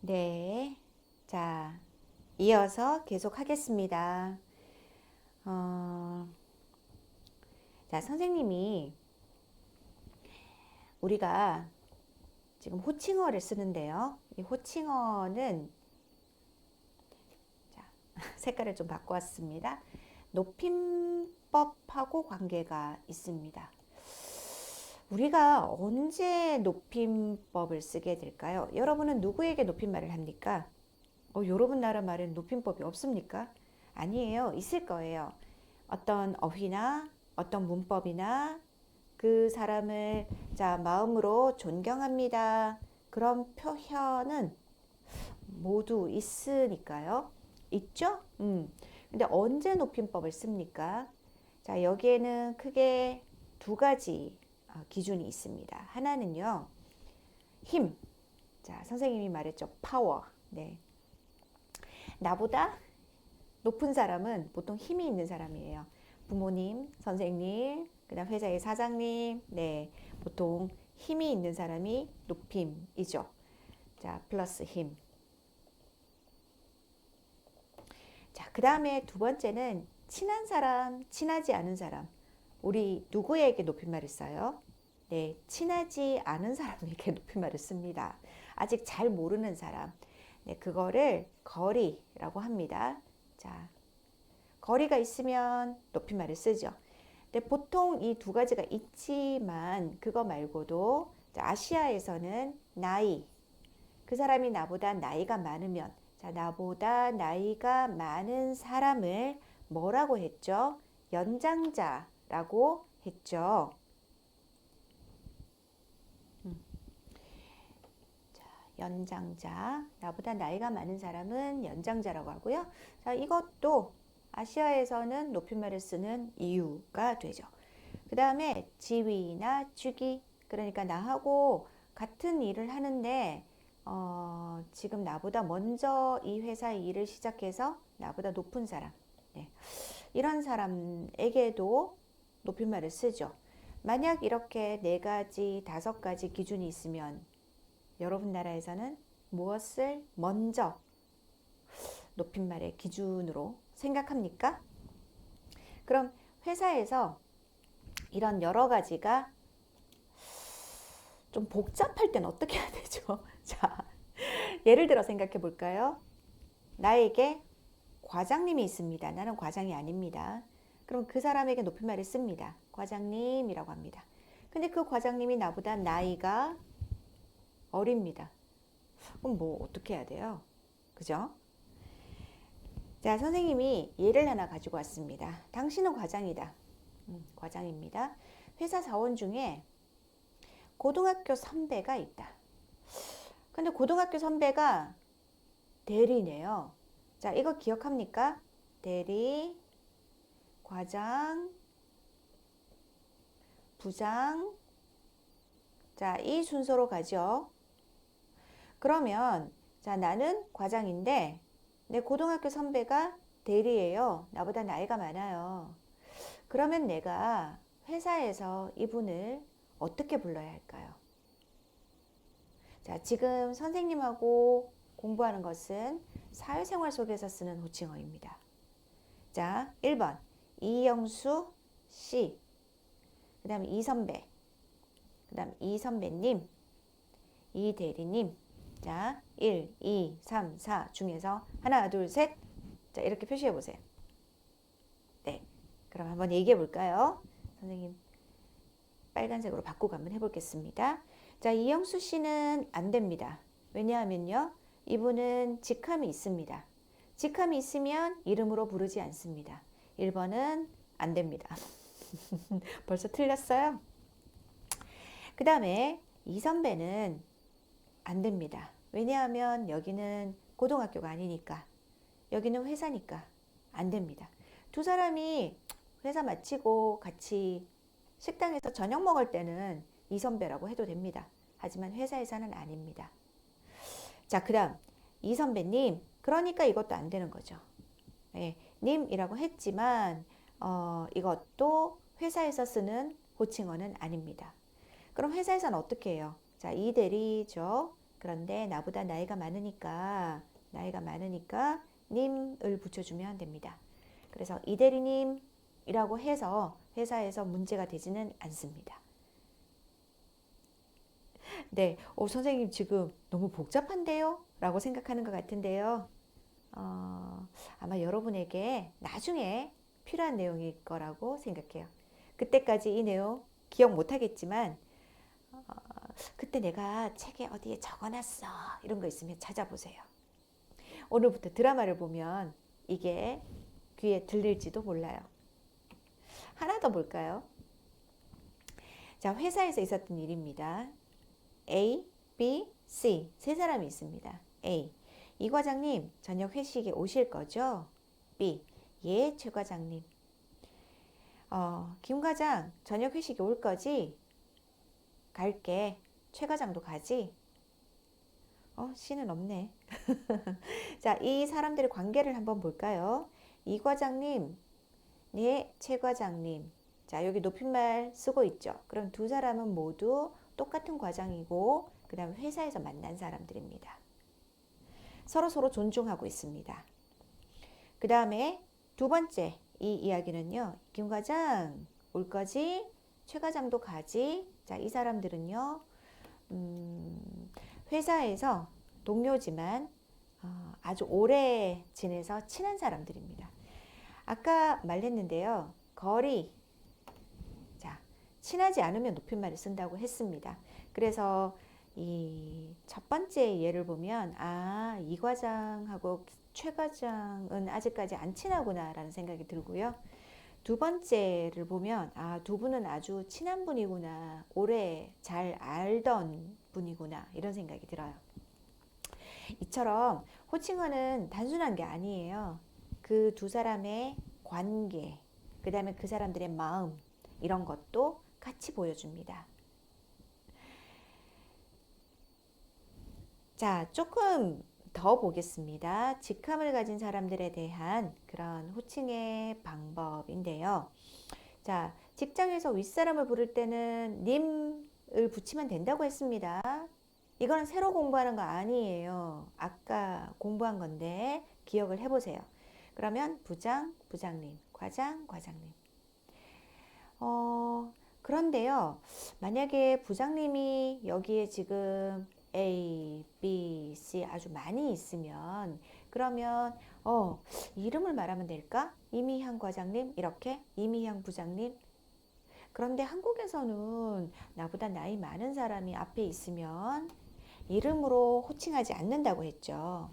네. 자, 이어서 계속 하겠습니다. 어, 자, 선생님이 우리가 지금 호칭어를 쓰는데요. 이 호칭어는 자, 색깔을 좀 바꿔왔습니다. 높임법하고 관계가 있습니다. 우리가 언제 높임법을 쓰게 될까요? 여러분은 누구에게 높임말을 합니까? 여러분 나라 말엔 높임법이 없습니까? 아니에요. 있을 거예요. 어떤 어휘나 어떤 문법이나 그 사람을 자 마음으로 존경합니다. 그런 표현은 모두 있으니까요. 있죠? 근데 언제 높임법을 씁니까? 자, 여기에는 크게 두 가지 기준이 있습니다. 하나는요, 힘. 자, 선생님이 말했죠. 파워. 네. 나보다 높은 사람은 보통 힘이 있는 사람이에요. 부모님, 선생님, 그다음 회사의 사장님, 네, 보통 힘이 있는 사람이 높임이죠. 자, 플러스 힘. 자, 그다음에 두 번째는 친한 사람, 친하지 않은 사람. 우리 누구에게 높임말을 써요? 네, 친하지 않은 사람에게 높임말을 씁니다. 아직 잘 모르는 사람. 네, 그거를 거리라고 합니다. 자, 거리가 있으면 높임말을 쓰죠. 근데 보통 이 두 가지가 있지만 그거 말고도 아시아에서는 나이, 그 사람이 나보다 나이가 많으면 자, 나보다 나이가 많은 사람을 뭐라고 했죠? 연장자라고 했죠. 연장자, 나보다 나이가 많은 사람은 연장자라고 하고요. 자, 이것도 아시아에서는 높임말을 쓰는 이유가 되죠. 그 다음에 지위나 주기, 그러니까 나하고 같은 일을 하는데 지금 나보다 먼저 이 회사 일을 시작해서 나보다 높은 사람, 네. 이런 사람에게도 높임말을 쓰죠. 만약 이렇게 네 가지, 다섯 가지 기준이 있으면 여러분 나라에서는 무엇을 먼저 높임말의 기준으로 생각합니까? 그럼 회사에서 이런 여러 가지가 좀 복잡할 땐 어떻게 해야 되죠? 자, 예를 들어 생각해 볼까요? 나에게 과장님이 있습니다. 나는 과장이 아닙니다. 그럼 그 사람에게 높임말을 씁니다. 과장님이라고 합니다. 근데 그 과장님이 나보다 나이가 어립니다. 그럼 뭐 어떻게 해야 돼요? 그죠? 자, 선생님이 예를 하나 가지고 왔습니다. 당신은 과장이다. 과장입니다. 회사 사원 중에 고등학교 선배가 있다. 근데 고등학교 선배가 대리네요. 자, 이거 기억합니까? 대리, 과장, 부장. 자, 이 순서로 가죠. 그러면 자, 나는 과장인데 내 고등학교 선배가 대리예요. 나보다 나이가 많아요. 그러면 내가 회사에서 이분을 어떻게 불러야 할까요? 자, 지금 선생님하고 공부하는 것은 사회생활 속에서 쓰는 호칭어입니다. 자, 1번 이영수 씨, 그 다음에 이선배, 그 다음 이선배님, 이대리님. 자, 1, 2, 3, 4 중에서 하나, 둘, 셋. 자, 이렇게 표시해 보세요. 네. 그럼 한번 얘기해 볼까요? 선생님 빨간색으로 바꾸고 한번 해보겠습니다. 자, 이영수 씨는 안 됩니다. 왜냐하면요, 이분은 직함이 있습니다. 직함이 있으면 이름으로 부르지 않습니다. 1번은 안 됩니다. 벌써 틀렸어요? 그 다음에 이 선배는 안 됩니다. 왜냐하면 여기는 고등학교가 아니니까, 여기는 회사니까 안 됩니다. 두 사람이 회사 마치고 같이 식당에서 저녁 먹을 때는 이 선배라고 해도 됩니다. 하지만 회사에서는 아닙니다. 자, 그 다음 이 선배님, 그러니까 이것도 안 되는 거죠. 예, 님이라고 했지만 이것도 회사에서 쓰는 호칭어는 아닙니다. 그럼 회사에서는 어떻게 해요? 자, 이 대리죠. 그런데 나보다 나이가 많으니까 님을 붙여주면 됩니다. 그래서 이 대리님이라고 해서 회사에서 문제가 되지는 않습니다. 네, 선생님 지금 너무 복잡한데요? 라고 생각하는 것 같은데요. 아마 여러분에게 나중에 필요한 내용일 거라고 생각해요. 그때까지 이 내용 기억 못 하겠지만, 그때 내가 책에 어디에 적어놨어. 이런 거 있으면 찾아보세요. 오늘부터 드라마를 보면 이게 귀에 들릴지도 몰라요. 하나 더 볼까요? 자, 회사에서 있었던 일입니다. A, B, C 세 사람이 있습니다. A, 이 과장님 저녁 회식에 오실 거죠? B, 예, 최 과장님. 김 과장 저녁 회식에 올 거지? 갈게. 최 과장도 가지? C는 없네. 자, 이 사람들의 관계를 한번 볼까요? 이 과장님, 네, 최 과장님. 자, 여기 높임말 쓰고 있죠. 그럼 두 사람은 모두 똑같은 과장이고, 그 다음에 회사에서 만난 사람들입니다. 서로 존중하고 있습니다. 그 다음에 두 번째 이 이야기는요. 김 과장 올 거지? 최 과장도 가지? 자, 이 사람들은요. 회사에서 동료지만 아주 오래 지내서 친한 사람들입니다. 아까 말했는데요. 거리. 자, 친하지 않으면 높임말을 쓴다고 했습니다. 그래서 이 첫 번째 예를 보면 이 과장하고 최 과장은 아직까지 안 친하구나 라는 생각이 들고요. 두 번째를 보면 두 분은 아주 친한 분이구나, 오래 잘 알던 분이구나 이런 생각이 들어요. 이처럼 호칭어는 단순한 게 아니에요. 그 두 사람의 관계, 그 다음에 그 사람들의 마음 이런 것도 같이 보여줍니다. 자, 조금 더 보겠습니다. 직함을 가진 사람들에 대한 그런 호칭의 방법인데요. 자, 직장에서 윗사람을 부를 때는 님을 붙이면 된다고 했습니다. 이거는 새로 공부하는 거 아니에요. 아까 공부한 건데 기억을 해보세요. 그러면 부장, 부장님, 과장, 과장님. 그런데요, 만약에 부장님이 여기에 지금 A, B, C 아주 많이 있으면 그러면 이름을 말하면 될까? 이미향 과장님 이렇게 이미향 부장님. 그런데 한국에서는 나보다 나이 많은 사람이 앞에 있으면 이름으로 호칭하지 않는다고 했죠.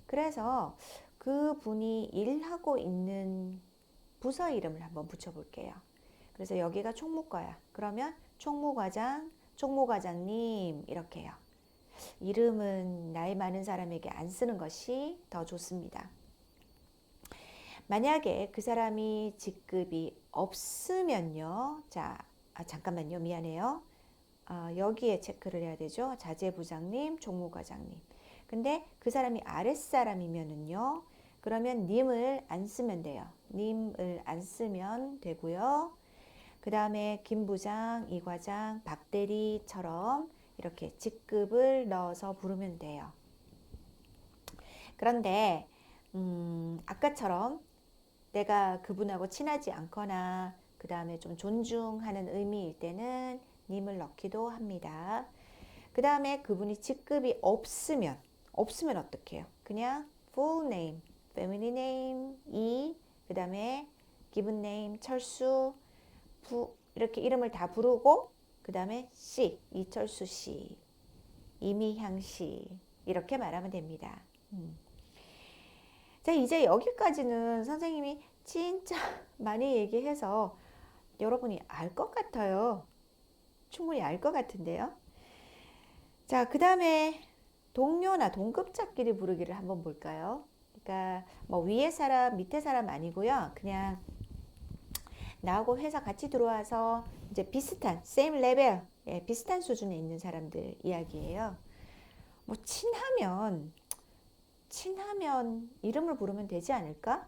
그래서 그 분이 일하고 있는 부서 이름을 한번 붙여볼게요. 그래서 여기가 총무과야. 그러면 총무과장, 총무과장님 이렇게 해요. 이름은 나이 많은 사람에게 안 쓰는 것이 더 좋습니다. 만약에 그 사람이 직급이 없으면요. 자, 잠깐만요. 미안해요. 여기에 체크를 해야 되죠. 자재부장님, 총무과장님. 근데 그 사람이 아랫사람이면은요. 그러면 님을 안 쓰면 돼요. 님을 안 쓰면 되고요. 그 다음에 김 부장, 이 과장, 박 대리처럼 이렇게 직급을 넣어서 부르면 돼요. 그런데 아까처럼 내가 그분하고 친하지 않거나 그 다음에 좀 존중하는 의미일 때는 님을 넣기도 합니다. 그 다음에 그분이 직급이 없으면 어떻게 해요? 그냥 full name, family name, 그 다음에 given name, 철수, 이렇게 이름을 다 부르고 그 다음에 씨, 이철수 씨, 이미향 씨 이렇게 말하면 됩니다. 자, 이제 여기까지는 선생님이 진짜 많이 얘기해서 여러분이 알 것 같아요. 충분히 알 것 같은데요. 자, 그 다음에 동료나 동급자끼리 부르기를 한번 볼까요? 그러니까 뭐 위에 사람, 밑에 사람 아니고요. 그냥 나하고 회사 같이 들어와서 이제 비슷한 same level, 비슷한 수준에 있는 사람들 이야기예요. 뭐 친하면 이름을 부르면 되지 않을까?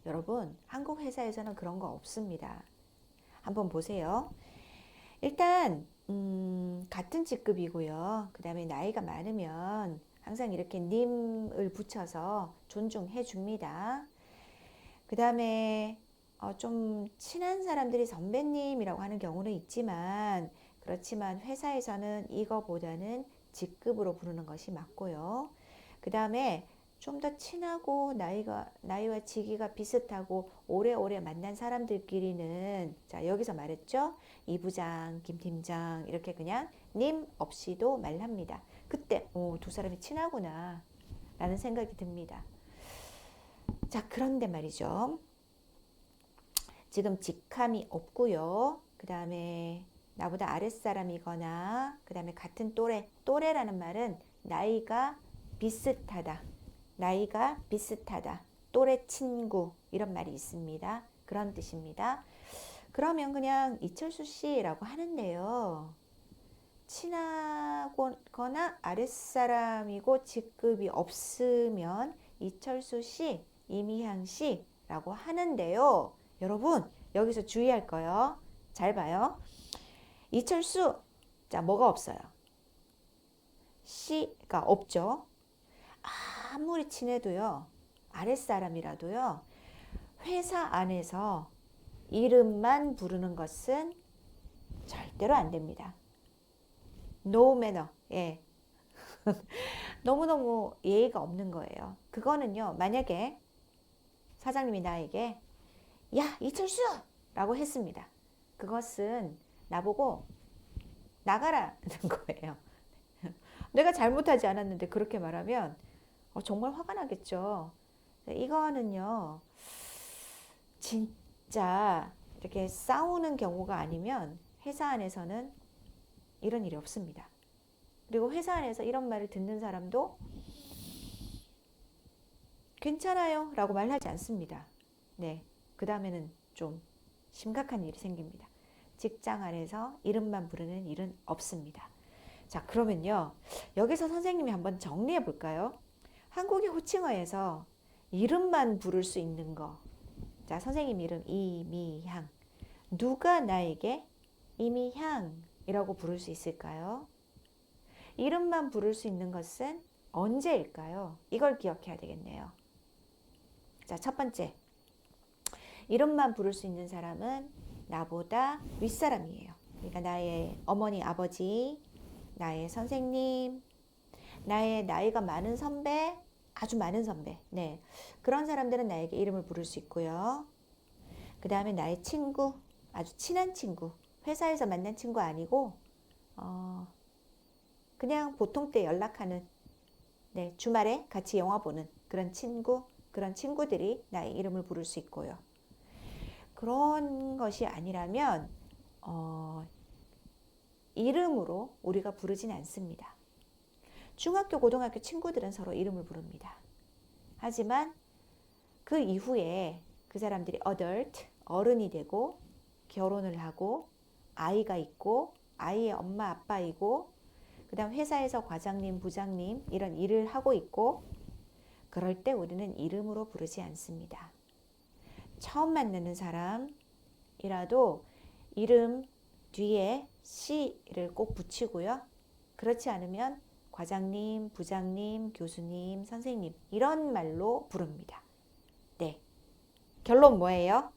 여러분, 한국 회사에서는 그런 거 없습니다. 한번 보세요. 일단 같은 직급이고요. 그 다음에 나이가 많으면 항상 이렇게 님을 붙여서 존중해 줍니다. 그 다음에 좀 친한 사람들이 선배님이라고 하는 경우는 있지만 그렇지만 회사에서는 이거보다는 직급으로 부르는 것이 맞고요. 그 다음에 좀 더 친하고 나이와 직위가 비슷하고 오래오래 만난 사람들끼리는 자 여기서 말했죠. 이 부장, 김 팀장 이렇게 그냥 님 없이도 말합니다. 그때 두 사람이 친하구나 라는 생각이 듭니다. 자 그런데 말이죠. 지금 직함이 없고요. 그 다음에 나보다 아랫사람이거나 그 다음에 같은 또래라는 말은 나이가 비슷하다. 또래 친구 이런 말이 있습니다. 그런 뜻입니다. 그러면 그냥 이철수 씨라고 하는데요. 친하거나 아랫사람이고 직급이 없으면 이철수 씨, 이미향 씨라고 하는데요. 여러분 여기서 주의할 거요. 잘 봐요. 이철수 자 뭐가 없어요? 씨가 없죠. 아무리 친해도요. 아랫사람이라도요. 회사 안에서 이름만 부르는 것은 절대로 안 됩니다. No manner. 예. 너무너무 예의가 없는 거예요. 그거는요. 만약에 사장님이 나에게 야 이철수! 라고 했습니다. 그것은 나보고 나가라는 거예요. 내가 잘못하지 않았는데 그렇게 말하면 정말 화가 나겠죠. 이거는요. 진짜 이렇게 싸우는 경우가 아니면 회사 안에서는 이런 일이 없습니다. 그리고 회사 안에서 이런 말을 듣는 사람도 괜찮아요 라고 말하지 않습니다. 네, 그 다음에는 좀 심각한 일이 생깁니다. 직장 안에서 이름만 부르는 일은 없습니다. 자 그러면요 여기서 선생님이 한번 정리해 볼까요? 한국의 호칭어에서 이름만 부를 수 있는 거. 자 선생님 이름 이미향. 누가 나에게 이미향이라고 부를 수 있을까요? 이름만 부를 수 있는 것은 언제일까요? 이걸 기억해야 되겠네요. 자, 첫 번째. 이름만 부를 수 있는 사람은 나보다 윗사람이에요. 그러니까 나의 어머니, 아버지, 나의 선생님, 나의 나이가 많은 선배, 아주 많은 선배. 네. 그런 사람들은 나에게 이름을 부를 수 있고요. 그 다음에 나의 친구, 아주 친한 친구. 회사에서 만난 친구 아니고, 그냥 보통 때 연락하는, 네, 주말에 같이 영화 보는 그런 친구들이 나의 이름을 부를 수 있고요. 그런 것이 아니라면, 이름으로 우리가 부르진 않습니다. 중학교, 고등학교 친구들은 서로 이름을 부릅니다. 하지만 그 이후에 그 사람들이 adult, 어른이 되고 결혼을 하고 아이가 있고 아이의 엄마 아빠이고 그 다음 회사에서 과장님, 부장님 이런 일을 하고 있고 그럴 때 우리는 이름으로 부르지 않습니다. 처음 만나는 사람이라도 이름 뒤에 씨를 꼭 붙이고요. 그렇지 않으면 과장님, 부장님, 교수님, 선생님 이런 말로 부릅니다. 네. 결론 뭐예요?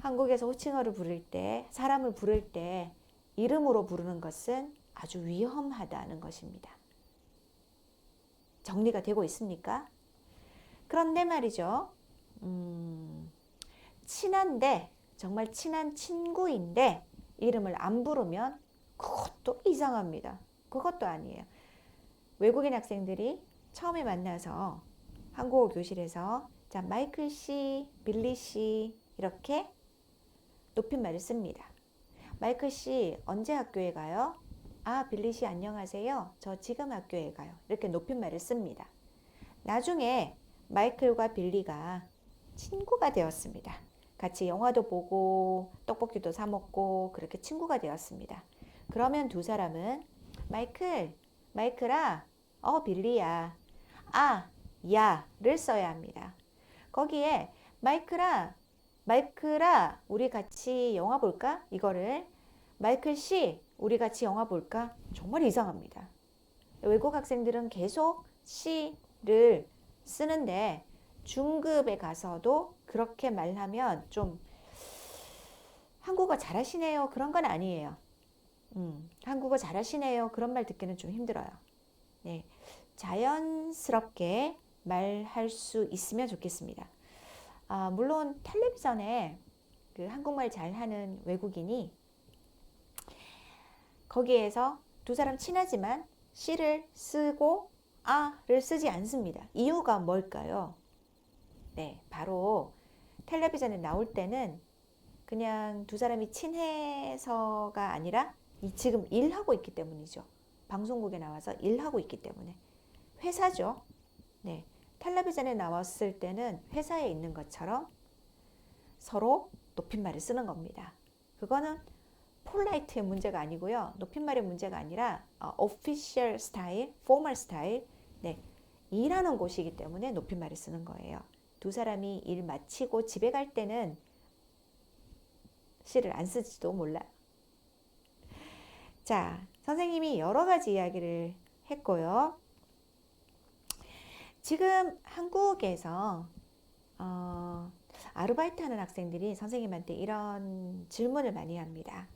한국에서 호칭어를 부를 때, 사람을 부를 때 이름으로 부르는 것은 아주 위험하다는 것입니다. 정리가 되고 있습니까? 그런데 말이죠. 친한데 정말 친한 친구인데 이름을 안 부르면 그것도 이상합니다. 그것도 아니에요. 외국인 학생들이 처음에 만나서 한국어 교실에서 자 마이클 씨, 빌리 씨 이렇게 높임말을 씁니다. 마이클 씨 언제 학교에 가요? 아 빌리 씨 안녕하세요. 저 지금 학교에 가요. 이렇게 높임말을 씁니다. 나중에 마이클과 빌리가 친구가 되었습니다. 같이 영화도 보고 떡볶이도 사 먹고 그렇게 친구가 되었습니다. 그러면 두 사람은 마이클아, 빌리야, 아, 야를 써야 합니다. 거기에 마이클아, 우리 같이 영화 볼까? 이거를 마이클 씨, 우리 같이 영화 볼까? 정말 이상합니다. 외국 학생들은 계속 she를 쓰는데 중급에 가서도 그렇게 말하면 좀 한국어 잘하시네요. 그런 건 아니에요. 한국어 잘하시네요. 그런 말 듣기는 좀 힘들어요. 네, 자연스럽게 말할 수 있으면 좋겠습니다. 물론 텔레비전에 그 한국말 잘하는 외국인이 거기에서 두 사람 친하지만 she를 쓰고 a를 쓰지 않습니다. 이유가 뭘까요? 네, 바로 텔레비전에 나올 때는 그냥 두 사람이 친해서가 아니라 지금 일하고 있기 때문이죠. 방송국에 나와서 일하고 있기 때문에. 회사죠. 네, 텔레비전에 나왔을 때는 회사에 있는 것처럼 서로 높임말을 쓰는 겁니다. 그거는 폴라이트의 문제가 아니고요. 높임말의 문제가 아니라 official 스타일, formal 스타일. 네, 일하는 곳이기 때문에 높임말을 쓰는 거예요. 두 사람이 일 마치고 집에 갈 때는 시를 안 쓰지도 몰라요. 자, 선생님이 여러 가지 이야기를 했고요. 지금 한국에서 아르바이트 하는 학생들이 선생님한테 이런 질문을 많이 합니다.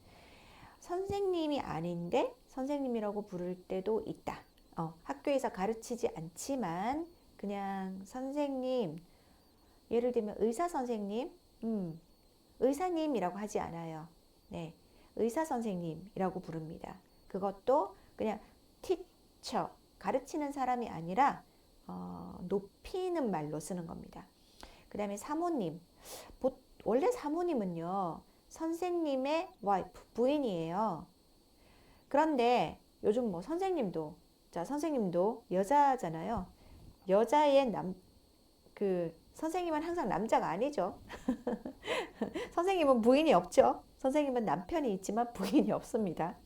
선생님이 아닌데 선생님이라고 부를 때도 있다. 학교에서 가르치지 않지만 그냥 선생님, 예를 들면 의사 선생님, 의사님이라고 하지 않아요. 네, 의사 선생님이라고 부릅니다. 그것도 그냥 teacher, 가르치는 사람이 아니라 높이는 말로 쓰는 겁니다. 그 다음에 사모님, 원래 사모님은요 선생님의 와이프, 부인이에요. 그런데 요즘 뭐 선생님도, 자, 선생님도 여자잖아요. 여자의 선생님은 항상 남자가 아니죠. 선생님은 부인이 없죠. 선생님은 남편이 있지만 부인이 없습니다.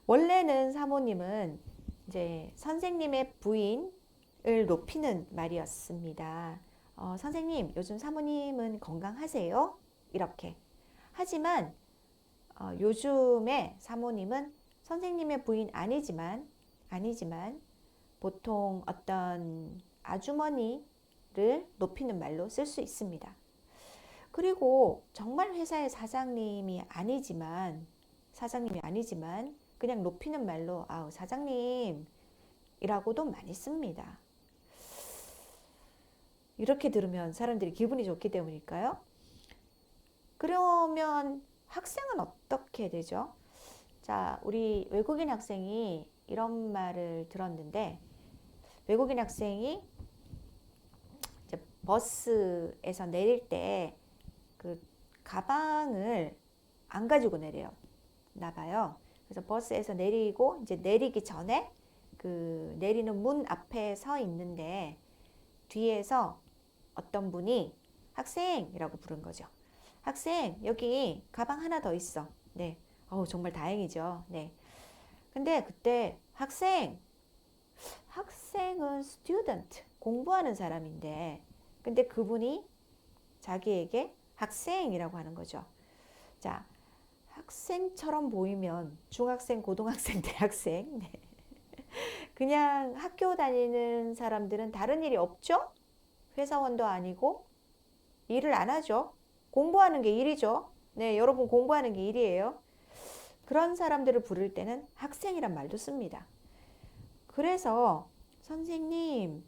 원래는 사모님은 이제 선생님의 부인을 높이는 말이었습니다. 선생님, 요즘 사모님은 건강하세요? 이렇게. 하지만 요즘에 사모님은 선생님의 부인 아니지만 보통 어떤 아주머니를 높이는 말로 쓸 수 있습니다. 그리고 정말 회사의 사장님이 아니지만 그냥 높이는 말로 아우 사장님이라고도 많이 씁니다. 이렇게 들으면 사람들이 기분이 좋기 때문일까요? 그러면 학생은 어떻게 되죠? 자, 우리 외국인 학생이 이런 말을 들었는데, 외국인 학생이 이제 버스에서 내릴 때 그 가방을 안 가지고 내려나 봐요. 그래서 버스에서 내리고 이제 내리기 전에 그 내리는 문 앞에 서 있는데 뒤에서 어떤 분이 학생이라고 부른 거죠. 학생, 여기 가방 하나 더 있어. 네. 정말 다행이죠. 네. 근데 그때 학생은 student, 공부하는 사람인데, 근데 그분이 자기에게 학생이라고 하는 거죠. 자, 학생처럼 보이면 중학생, 고등학생, 대학생. 네. 그냥 학교 다니는 사람들은 다른 일이 없죠? 회사원도 아니고 일을 안 하죠. 공부하는 게 일이죠. 네, 여러분 공부하는 게 일이에요. 그런 사람들을 부를 때는 학생이란 말도 씁니다. 그래서 선생님,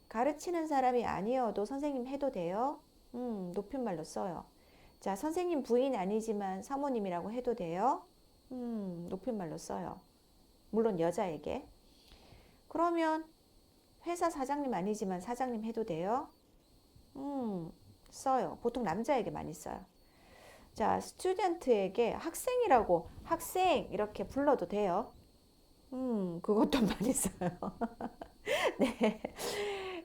가르치는 사람이 아니어도 선생님 해도 돼요? 높임말로 써요. 자, 선생님 부인 아니지만 사모님이라고 해도 돼요? 높임말로 써요. 물론 여자에게. 그러면 회사 사장님 아니지만 사장님 해도 돼요? 써요. 보통 남자에게 많이 써요. 자, 스튜던트에게 학생이라고 학생 이렇게 불러도 돼요? 그것도 많이 써요. 네.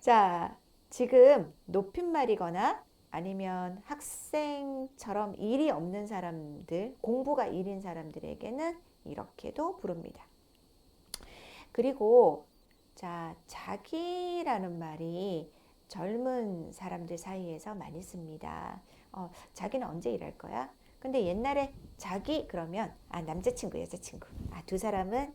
자, 지금 높임말이거나 아니면 학생처럼 일이 없는 사람들, 공부가 일인 사람들에게는 이렇게도 부릅니다. 그리고 자, 자기라는 말이 젊은 사람들 사이에서 많이 씁니다. 자기는 언제 일할 거야? 근데 옛날에 자기 그러면 남자친구, 여자친구. 두 사람은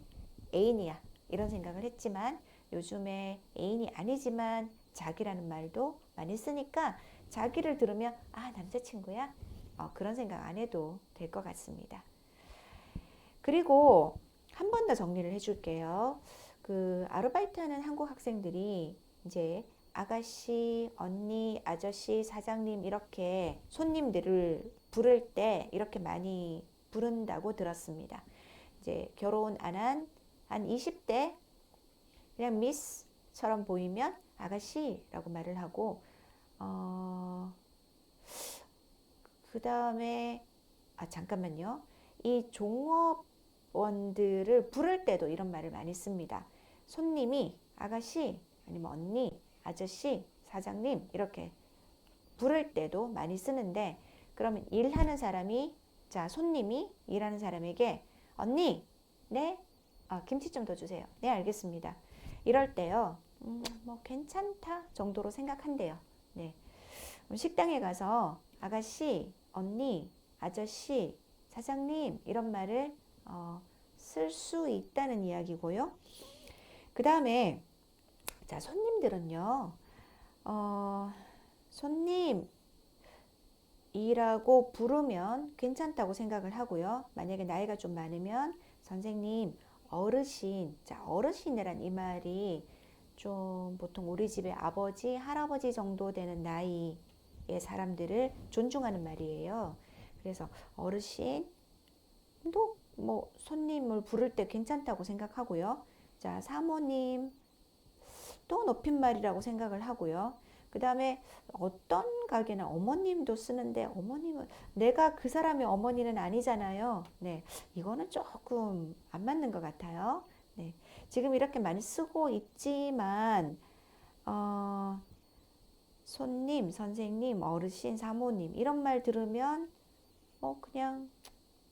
애인이야. 이런 생각을 했지만 요즘에 애인이 아니지만 자기라는 말도 많이 쓰니까 자기를 들으면 남자친구야? 그런 생각 안 해도 될 것 같습니다. 그리고 한 번 더 정리를 해줄게요. 그 아르바이트하는 한국 학생들이 이제 아가씨, 언니, 아저씨, 사장님 이렇게 손님들을 부를 때 이렇게 많이 부른다고 들었습니다. 이제 결혼 안 한 20대 그냥 미스처럼 보이면 아가씨라고 말을 하고 그 다음에 잠깐만요. 이 종업원들을 부를 때도 이런 말을 많이 씁니다. 손님이 아가씨 아니면 언니, 아저씨, 사장님 이렇게 부를 때도 많이 쓰는데 그러면 일하는 사람이 손님이 일하는 사람에게 언니, 네? 김치 좀 더 주세요. 네, 알겠습니다. 이럴 때요. 뭐 괜찮다 정도로 생각한대요. 네. 식당에 가서 아가씨, 언니, 아저씨, 사장님 이런 말을 쓸 수 있다는 이야기고요. 그 다음에 손님들은요. 손님이라고 부르면 괜찮다고 생각을 하고요. 만약에 나이가 좀 많으면 선생님, 어르신. 어르신이란 이 말이 좀 보통 우리 집의 아버지, 할아버지 정도 되는 나이의 사람들을 존중하는 말이에요. 그래서 어르신도 뭐 손님을 부를 때 괜찮다고 생각하고요. 사모님 또 높임말이라고 생각을 하고요. 그 다음에 어떤 가게나 어머님도 쓰는데 어머님은 내가 그 사람의 어머니는 아니잖아요. 네, 이거는 조금 안 맞는 것 같아요. 네, 지금 이렇게 많이 쓰고 있지만 손님, 선생님, 어르신, 사모님 이런 말 들으면 그냥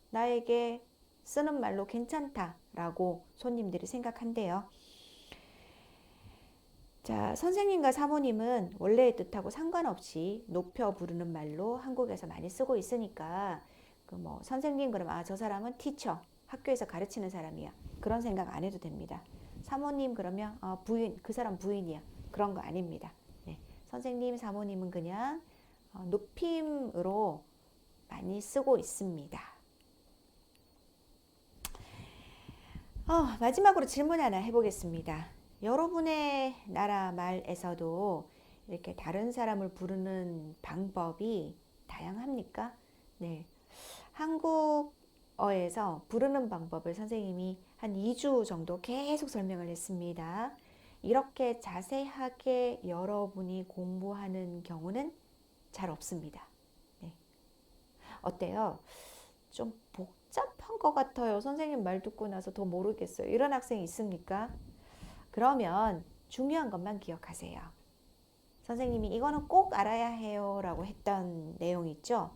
나에게 쓰는 말로 괜찮다라고 손님들이 생각한대요. 선생님과 사모님은 원래의 뜻하고 상관없이 높여 부르는 말로 한국에서 많이 쓰고 있으니까 선생님 그러면 저 사람은 티처, 학교에서 가르치는 사람이야. 그런 생각 안 해도 됩니다. 사모님 그러면 부인, 그 사람 부인이야. 그런 거 아닙니다. 네. 선생님, 사모님은 그냥 높임으로 많이 쓰고 있습니다. 마지막으로 질문 하나 해보겠습니다. 여러분의 나라 말에서도 이렇게 다른 사람을 부르는 방법이 다양합니까? 네. 한국어에서 부르는 방법을 선생님이 한 2주 정도 계속 설명을 했습니다. 이렇게 자세하게 여러분이 공부하는 경우는 잘 없습니다. 네. 어때요? 좀 복잡한 것 같아요. 선생님 말 듣고 나서 더 모르겠어요. 이런 학생이 있습니까? 그러면 중요한 것만 기억하세요. 선생님이 이거는 꼭 알아야 해요 라고 했던 내용 있죠?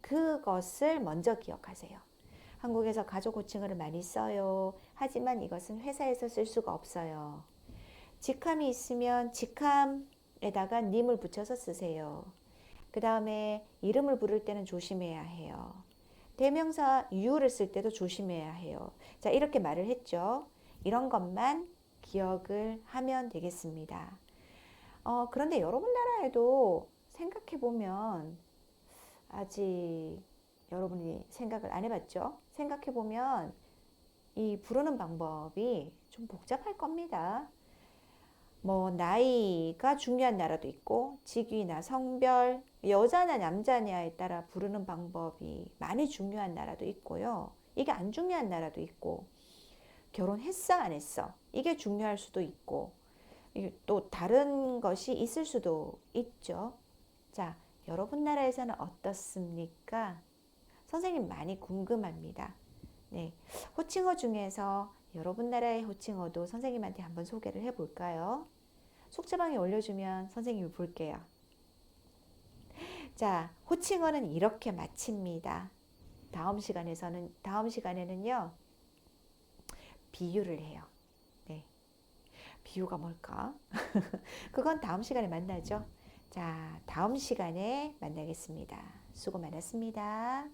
그것을 먼저 기억하세요. 한국에서 가족 호칭어를 많이 써요. 하지만 이것은 회사에서 쓸 수가 없어요. 직함이 있으면 직함에다가 님을 붙여서 쓰세요. 그 다음에 이름을 부를 때는 조심해야 해요. 대명사 you를 쓸 때도 조심해야 해요. 이렇게 말을 했죠. 이런 것만 기억을 하면 되겠습니다. 그런데 여러분 나라에도 생각해보면 아직 여러분이 생각을 안 해봤죠? 생각해보면 이 부르는 방법이 좀 복잡할 겁니다. 나이가 중요한 나라도 있고 직위나 성별, 여자냐 남자냐에 따라 부르는 방법이 많이 중요한 나라도 있고요. 이게 안 중요한 나라도 있고 결혼했어 안 했어 이게 중요할 수도 있고 또 다른 것이 있을 수도 있죠. 여러분 나라에서는 어떻습니까? 선생님 많이 궁금합니다. 네, 호칭어 중에서 여러분 나라의 호칭어도 선생님한테 한번 소개를 해볼까요? 숙제방에 올려주면 선생님이 볼게요. 호칭어는 이렇게 마칩니다. 다음 시간에는요, 비유를 해요. 네. 비유가 뭘까? 그건 다음 시간에 만나죠. 다음 시간에 만나겠습니다. 수고 많았습니다.